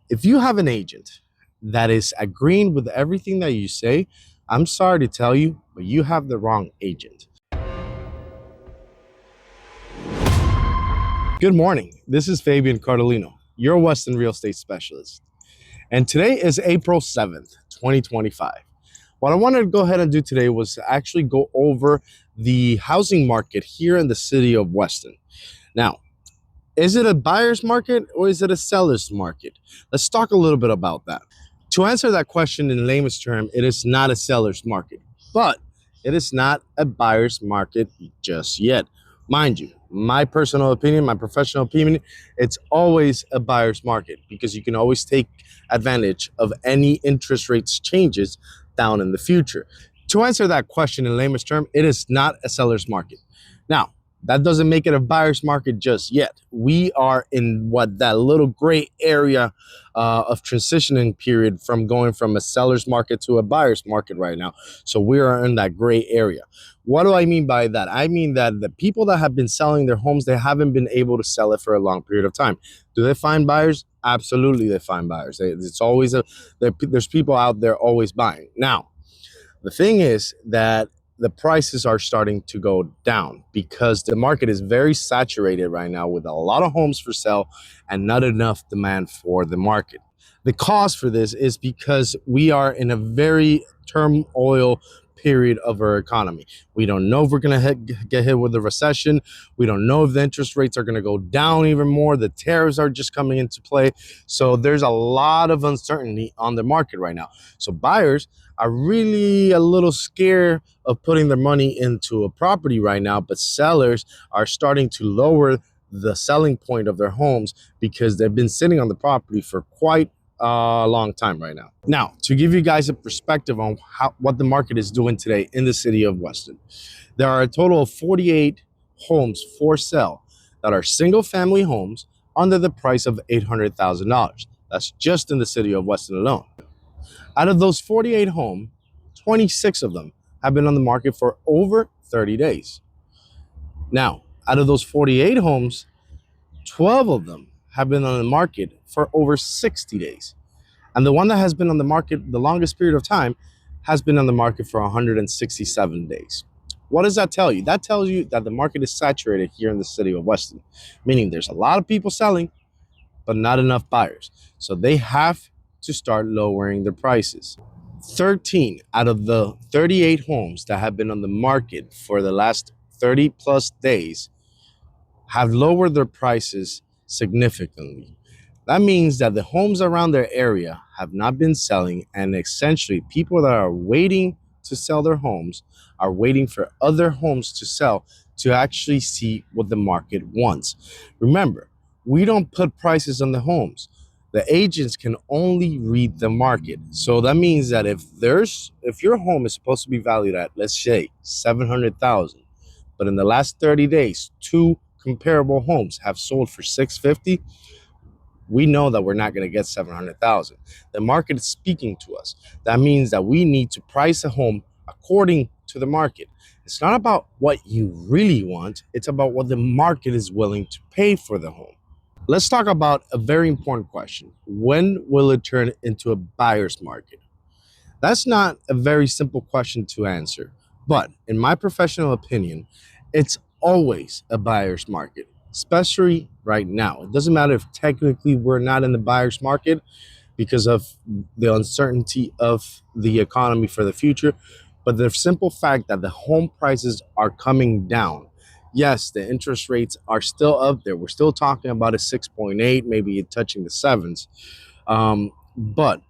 If you have an agent that is agreeing with everything that you say, I'm sorry to tell you, but you have the wrong agent. Good morning. This is Fabian Cardolino, your Weston real estate specialist. And today is April 7th, 2025. What I wanted to go ahead and do today was actually go over the housing market here in the city of Weston. Now, is it a buyer's market or is it a seller's market? Let's talk a little bit about that. To answer that question in layman's term, it is not a seller's market, but it is not a buyer's market just yet. Mind you, my personal opinion, my professional opinion, it's always a buyer's market because you can always take advantage of any interest rates changes down in the future. To answer that question in layman's term, it is not a seller's market. Now, that doesn't make it a buyer's market just yet. We are in that little gray area of transitioning period from going from a seller's market to a buyer's market right now. So we are in that gray area. What do I mean by that? I mean that the people that have been selling their homes, they haven't been able to sell it for a long period of time. Do they find buyers? Absolutely, they find buyers. It's always there's people out there always buying. Now, the thing is that the prices are starting to go down because the market is very saturated right now with a lot of homes for sale and not enough demand for the market. The cause for this is because we are in a very turmoil period of our economy. We don't know if we're going to get hit with a recession. We don't know if the interest rates are going to go down even more. The tariffs are just coming into play. So there's a lot of uncertainty on the market right now. So buyers are really a little scared of putting their money into a property right now, but sellers are starting to lower the selling point of their homes because they've been sitting on the property for quite a long time right now. Now, to give you guys a perspective on what the market is doing today in the city of Weston, there are a total of 48 homes for sale that are single family homes under the price of $800,000. That's just in the city of Weston alone. Out of those 48 homes, 26 of them have been on the market for over 30 days. Now, out of those 48 homes, 12 of them have been on the market for over 60 days. And the one that has been on the market the longest period of time has been on the market for 167 days. What does that tell you? That tells you that the market is saturated here in the city of Weston, meaning there's a lot of people selling, but not enough buyers. So they have to start lowering their prices. 13 out of the 38 homes that have been on the market for the last 30 plus days have lowered their prices significantly. That means that the homes around their area have not been selling, and essentially people that are waiting to sell their homes are waiting for other homes to sell to actually see what the market wants. Remember, we don't put prices on the homes. The agents can only read the market. So that means that if your home is supposed to be valued at, let's say, $700,000, but in the last 30 days, two comparable homes have sold for $650,000, we know that we're not going to get $700,000. The market is speaking to us. That means that we need to price a home according to the market. It's not about what you really want. It's about what the market is willing to pay for the home. Let's talk about a very important question. When will it turn into a buyer's market? That's not a very simple question to answer, but in my professional opinion, it's always a buyer's market, especially right now. It doesn't matter if technically we're not in the buyer's market because of the uncertainty of the economy for the future, but the simple fact that the home prices are coming down. Yes, the interest rates are still up there. We're still talking about a 6.8, maybe touching the sevens. But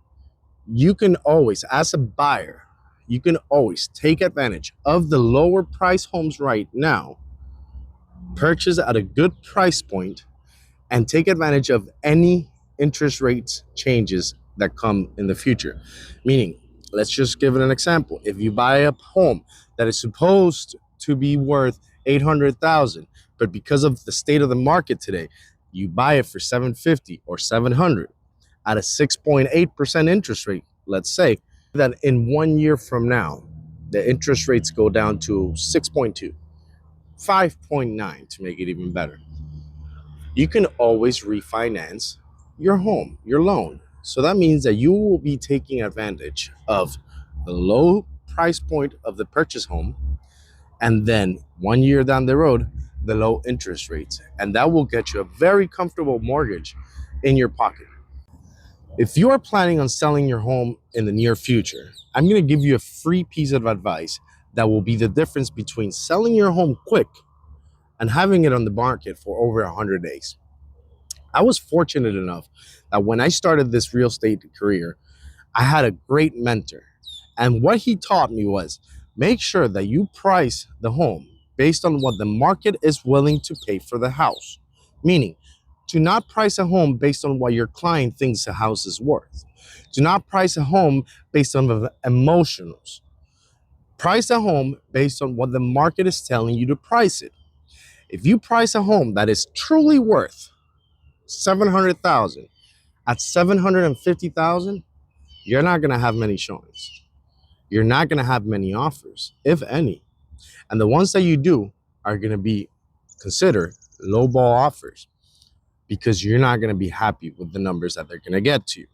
you can always, as a buyer, you can always take advantage of the lower price homes right now, purchase at a good price point, and take advantage of any interest rates changes that come in the future. Meaning, let's just give it an example. If you buy a home that is supposed to be worth $800,000, but because of the state of the market today, you buy it for $750,000 or $700,000 at a 6.8% interest rate. Let's say that in 1 year from now, the interest rates go down to 6.2, 5.9 to make it even better. You can always refinance your home, your loan. So that means that you will be taking advantage of the low price point of the purchase home, and then 1 year down the road, the low interest rates. And that will get you a very comfortable mortgage in your pocket. If you are planning on selling your home in the near future, I'm going to give you a free piece of advice that will be the difference between selling your home quick and having it on the market for over 100 days. I was fortunate enough that when I started this real estate career, I had a great mentor. And what he taught me was make sure that you price the home based on what the market is willing to pay for the house. Meaning, do not price a home based on what your client thinks a house is worth. Do not price a home based on the emotions. Price a home based on what the market is telling you to price it. If you price a home that is truly worth 700,000 at 750,000, you're not going to have many showings. You're not going to have many offers, if any. And the ones that you do are going to be considered lowball offers because you're not going to be happy with the numbers that they're going to get to you.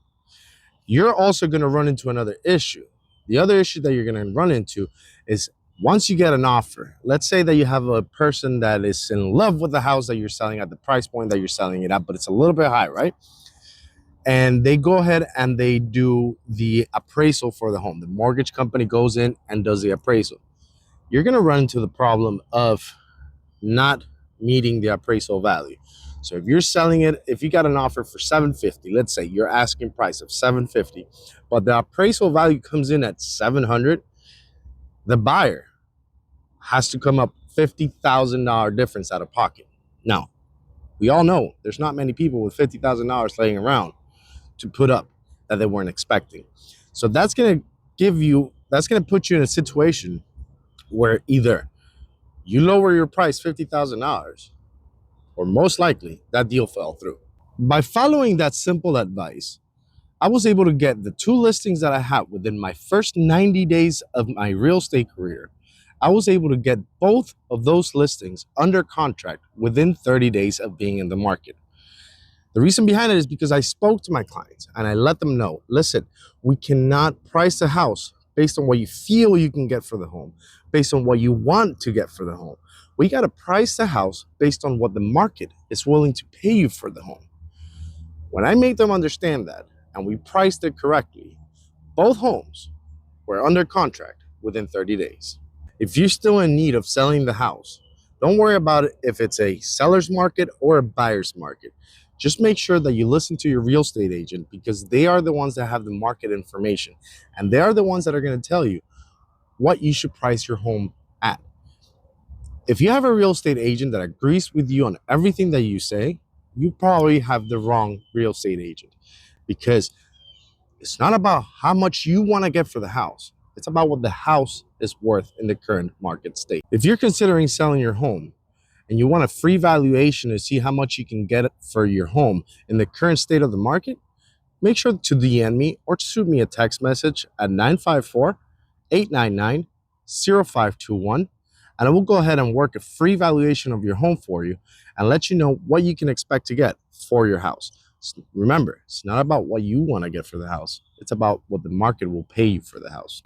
You're also going to run into another issue. The other issue that you're going to run into is once you get an offer, let's say that you have a person that is in love with the house that you're selling at the price point that you're selling it at, but it's a little bit high, right? And they go ahead and they do the appraisal for the home. The mortgage company goes in and does the appraisal. You're going to run into the problem of not meeting the appraisal value. So if you're selling it, if you got an offer for 750, let's say your asking price of 750, but the appraisal value comes in at 700, the buyer has to come up $50,000 difference out of pocket. Now, we all know there's not many people with $50,000 laying around to put up that they weren't expecting. So that's going to put you in a situation where either you lower your price $50,000 or most likely that deal fell through. By following that simple advice, I was able to get the 2 listings that I had within my first 90 days of my real estate career. I was able to get both of those listings under contract within 30 days of being in the market. The reason behind it is because I spoke to my clients and I let them know, listen, we cannot price a house based on what you feel you can get for the home, based on what you want to get for the home. We got to price the house based on what the market is willing to pay you for the home. When I made them understand that and we priced it correctly, both homes were under contract within 30 days. If you're still in need of selling the house, don't worry about it if it's a seller's market or a buyer's market. Just make sure that you listen to your real estate agent because they are the ones that have the market information and they are the ones that are going to tell you what you should price your home at. If you have a real estate agent that agrees with you on everything that you say, you probably have the wrong real estate agent because it's not about how much you want to get for the house. It's about what the house is worth in the current market state. If you're considering selling your home and you want a free valuation to see how much you can get for your home in the current state of the market, make sure to DM me or to shoot me a text message at 954-899-0521. And I will go ahead and work a free valuation of your home for you and let you know what you can expect to get for your house. Remember, it's not about what you want to get for the house. It's about what the market will pay you for the house.